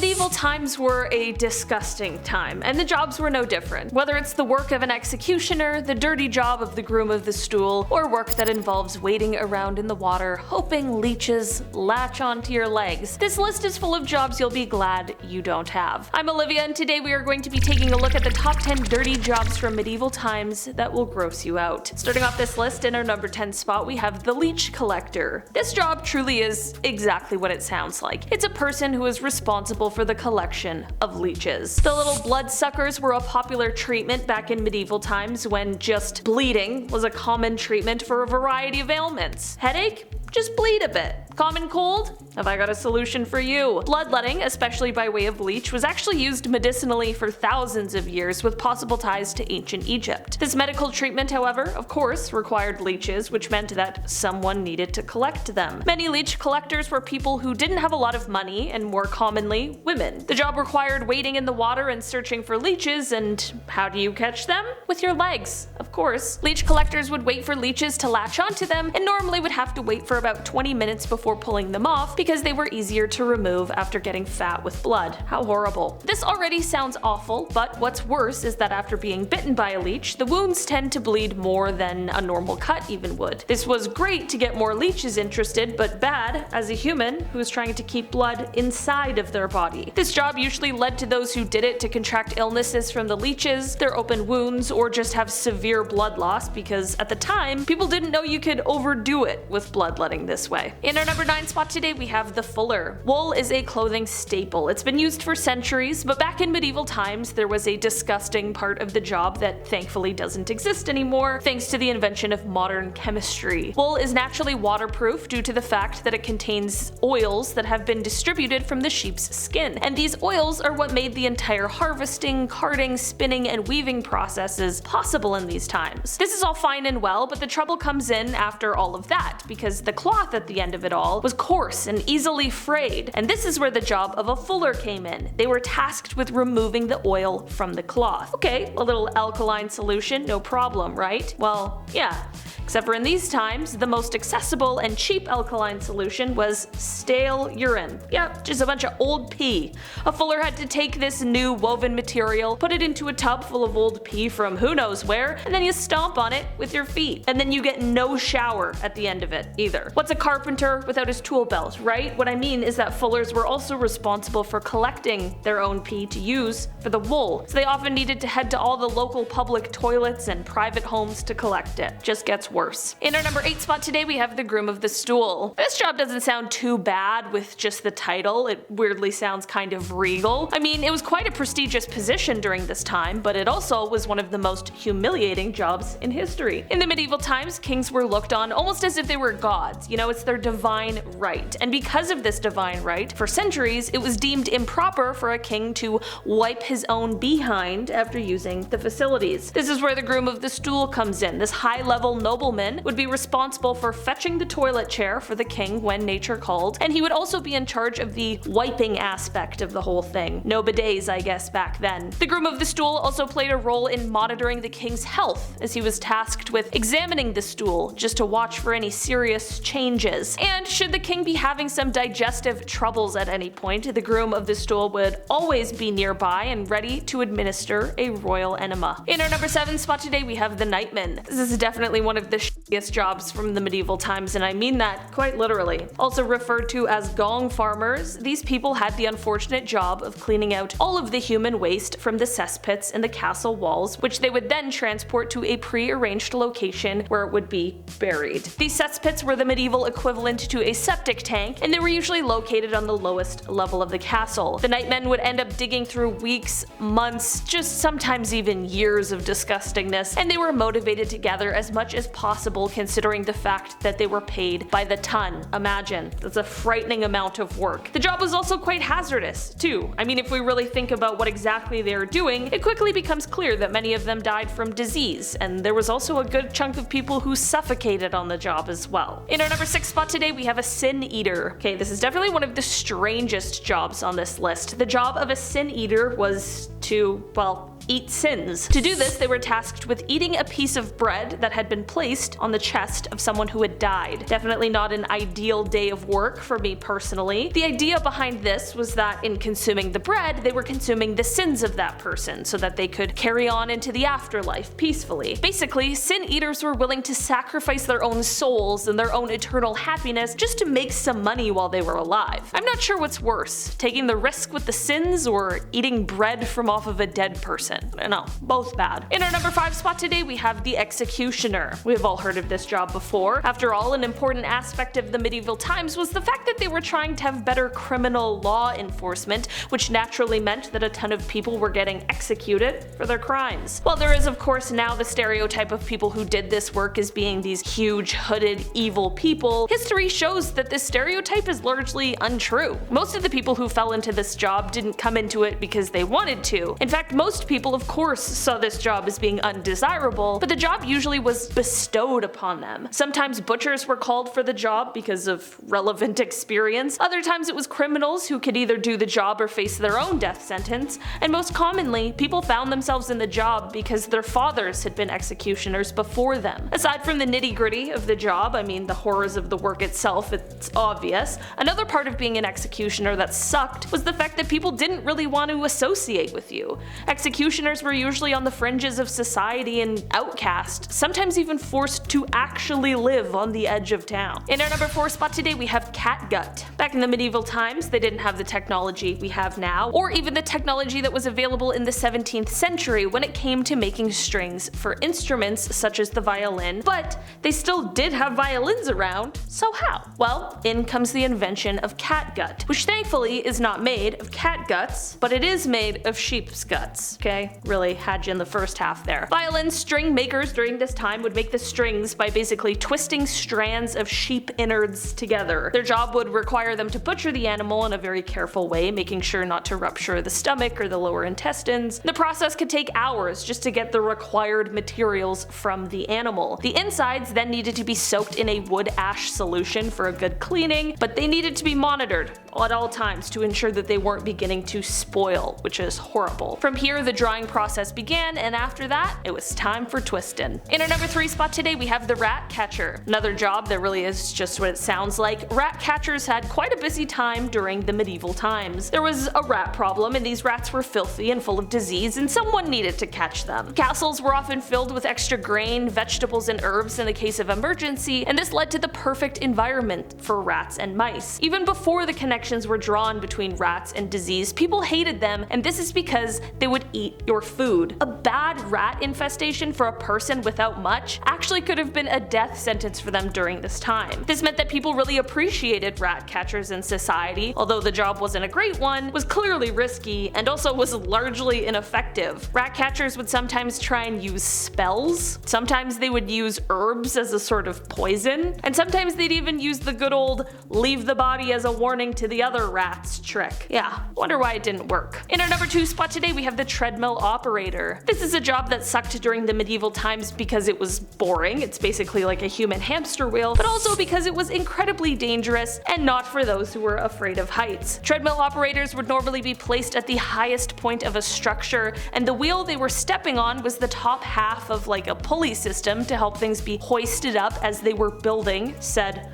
Medieval times were a disgusting time, and the jobs were no different. Whether it's the work of an executioner, the dirty job of the Groom of the Stool, or work that involves wading around in the water hoping leeches latch onto your legs, this list is full of jobs you'll be glad you don't have. I'm Olivia, and today we are going to be taking a look at the top 10 dirty jobs from medieval times that will gross you out. Starting off this list, in our number 10 spot we have the Leech Collector. This job truly is exactly what it sounds like. It's a person who is responsible for the collection of leeches. The little bloodsuckers were a popular treatment back in medieval times when just bleeding was a common treatment for a variety of ailments. Headache? Just bleed a bit. Common cold? Have I got a solution for you? Bloodletting, especially by way of leech, was actually used medicinally for thousands of years with possible ties to ancient Egypt. This medical treatment, however, of course, required leeches, which meant that someone needed to collect them. Many leech collectors were people who didn't have a lot of money, and more commonly, women. The job required wading in the water and searching for leeches, and how do you catch them? With your legs, of course. Leech collectors would wait for leeches to latch onto them, and normally would have to wait for about 20 minutes before pulling them off because they were easier to remove after getting fat with blood. How horrible. This already sounds awful, but what's worse is that after being bitten by a leech, the wounds tend to bleed more than a normal cut even would. This was great to get more leeches interested, but bad as a human who is trying to keep blood inside of their body. This job usually led to those who did it to contract illnesses from the leeches, their open wounds, or just have severe blood loss because at the time, people didn't know you could overdo it with bloodletting this way. In our number 9 spot today we have the Fuller. Wool is a clothing staple. It's been used for centuries, but back in medieval times there was a disgusting part of the job that thankfully doesn't exist anymore thanks to the invention of modern chemistry. Wool is naturally waterproof due to the fact that it contains oils that have been distributed from the sheep's skin, and these oils are what made the entire harvesting, carding, spinning, and weaving processes possible in these times. This is all fine and well, but the trouble comes in after all of that, because the cloth at the end of it all was coarse and easily frayed, and this is where the job of a fuller came in. They were tasked with removing the oil from the cloth. Okay, a little alkaline solution, no problem, right? Well, yeah. Except for in these times, the most accessible and cheap alkaline solution was stale urine. Yep, just a bunch of old pee. A fuller had to take this new woven material, put it into a tub full of old pee from who knows where, and then you stomp on it with your feet. And then you get no shower at the end of it either. What's a carpenter without his tool belt, right? What I mean is that fullers were also responsible for collecting their own pee to use for the wool, so they often needed to head to all the local public toilets and private homes to collect it. Just gets worse. In our number 8 spot today we have the Groom of the Stool. This job doesn't sound too bad with just the title. It weirdly sounds kind of regal. I mean, it was quite a prestigious position during this time, but it also was one of the most humiliating jobs in history. In the medieval times, kings were looked on almost as if they were gods. You know, it's their divine right. And because of this divine right, for centuries it was deemed improper for a king to wipe his own behind after using the facilities. This is where the Groom of the Stool comes in. This high-level nobleman would be responsible for fetching the toilet chair for the king when nature called, and he would also be in charge of the wiping aspect of the whole thing. No bidets, I guess, back then. The Groom of the Stool also played a role in monitoring the king's health, as he was tasked with examining the stool just to watch for any serious changes. And should the king be having some digestive troubles at any point, the Groom of the Stool would always be nearby and ready to administer a royal enema. In our number 7 spot today we have the Nightman. This is definitely one of the shittiest jobs from the medieval times, and I mean that quite literally. Also referred to as gong farmers, these people had the unfortunate job of cleaning out all of the human waste from the cesspits in the castle walls, which they would then transport to a pre-arranged location where it would be buried. These cesspits were the medieval equivalent to a septic tank, and they were usually located on the lowest level of the castle. The nightmen would end up digging through weeks, months, just sometimes even years of disgustingness, and they were motivated to gather as much as possible considering the fact that they were paid by the ton. Imagine, that's a frightening amount of work. The job was also quite hazardous, too. I mean, if we really think about what exactly they were doing, it quickly becomes clear that many of them died from disease, and there was also a good chunk of people who suffocated on the job as well. In our number 6 spot today we have a sin eater. Okay, this is definitely one of the strangest jobs on this list. The job of a sin eater was to, well, eat sins. To do this, they were tasked with eating a piece of bread that had been placed on the chest of someone who had died. Definitely not an ideal day of work for me personally. The idea behind this was that in consuming the bread, they were consuming the sins of that person so that they could carry on into the afterlife peacefully. Basically, sin eaters were willing to sacrifice their own souls and their own eternal happiness just to make some money while they were alive. I'm not sure what's worse, taking the risk with the sins or eating bread from off of a dead person. No, both bad. In our number 5 spot today, we have the executioner. We've all heard of this job before. After all, an important aspect of the medieval times was the fact that they were trying to have better criminal law enforcement, which naturally meant that a ton of people were getting executed for their crimes. While there is of course now the stereotype of people who did this work as being these huge, hooded, evil people, history shows that this stereotype is largely untrue. Most of the people who fell into this job didn't come into it because they wanted to. In fact, most people of course saw this job as being undesirable, but the job usually was bestowed upon them. Sometimes butchers were called for the job because of relevant experience, other times it was criminals who could either do the job or face their own death sentence, and most commonly, people found themselves in the job because their fathers had been executioners before them. Aside from the nitty-gritty of the job, I mean the horrors of the work itself, it's obvious, another part of being an executioner that sucked was the fact that people didn't really want to associate with you. Executioners were usually on the fringes of society and outcast, sometimes even forced to actually live on the edge of town. In our number 4 spot today, we have catgut. Back in the medieval times, they didn't have the technology we have now, or even the technology that was available in the 17th century when it came to making strings for instruments such as the violin, but they still did have violins around, so how? Well, in comes the invention of catgut, which thankfully is not made of cat guts, but it is made of sheep's guts. Okay, really had you in the first half there. Violin string makers during this time would make the strings by basically twisting strands of sheep innards together. Their job would require them to butcher the animal in a very careful way, making sure not to rupture the stomach or the lower intestines. The process could take hours just to get the required materials from the animal. The insides then needed to be soaked in a wood ash solution for a good cleaning, but they needed to be monitored at all times to ensure that they weren't beginning to spoil, which is horrible. From here, the drying process began, and after that, it was time for twisting. In our number 3 spot today, we have the rat catcher. Another job that really is just what it sounds like. Rat catchers had quite a busy time during the medieval times. There was a rat problem, and these rats were filthy and full of disease, and someone needed to catch them. Castles were often filled with extra grain, vegetables, and herbs in the case of emergency, and this led to the perfect environment for rats and mice. Even before the connections were drawn between rats and disease, people hated them, and this is because they would eat your food. A bad rat infestation for a person without much actually could have been a death sentence for them during this time. This meant that people really appreciated rat catchers in society, although the job wasn't a great one, was clearly risky, and also was largely ineffective. Rat catchers would sometimes try and use spells, sometimes they would use herbs as a sort of poison, and sometimes they'd even use the good old leave the body as a warning to the other rats trick. Yeah, wonder why it didn't work. In our number 2 spot today, we have the Treadmill Operator. This is a job that sucked during the medieval times because it was boring, it's basically like a human hamster wheel, but also because it was incredibly dangerous and not for those who were afraid of heights. Treadmill operators would normally be placed at the highest point of a structure, and the wheel they were stepping on was the top half of like a pulley system to help things be hoisted up as they were building said,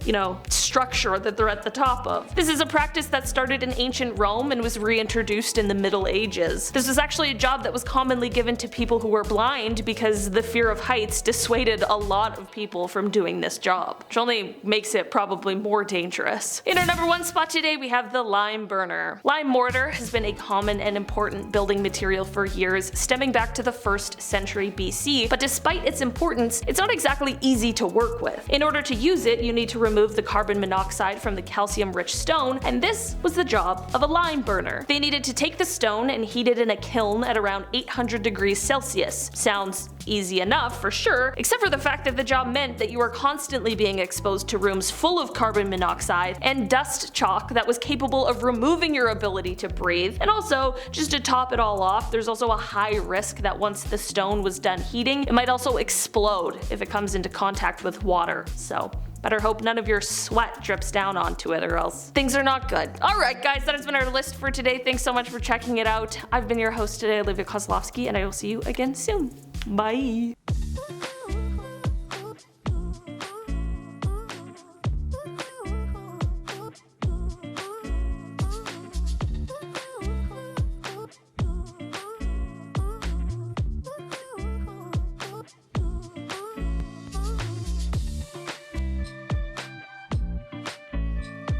structure that they're at the top of. This is a practice that started in ancient Rome and was reintroduced in the Middle Ages. This was actually a job that was commonly given to people who were blind because the fear of heights dissuaded a lot of people from doing this job, which only makes it probably more dangerous. In our number 1 spot today, we have the lime burner. Lime mortar has been a common and important building material for years, stemming back to the 1st century BC, but despite its importance, it's not exactly easy to work with. In order to use it, you need to remove the carbon monoxide from the calcium-rich stone, and this was the job of a lime burner. They needed to take the stone and heat it in a kiln at around 800 degrees Celsius. Sounds easy enough for sure, except for the fact that the job meant that you were constantly being exposed to rooms full of carbon monoxide and dust chalk that was capable of removing your ability to breathe. And also, just to top it all off, there's also a high risk that once the stone was done heating, it might also explode if it comes into contact with water. So Better hope none of your sweat drips down onto it or else things are not good. Alright guys, that has been our list for today. Thanks so much for checking it out. I've been your host today, Olivia Kozlowski, and I will see you again soon. Bye!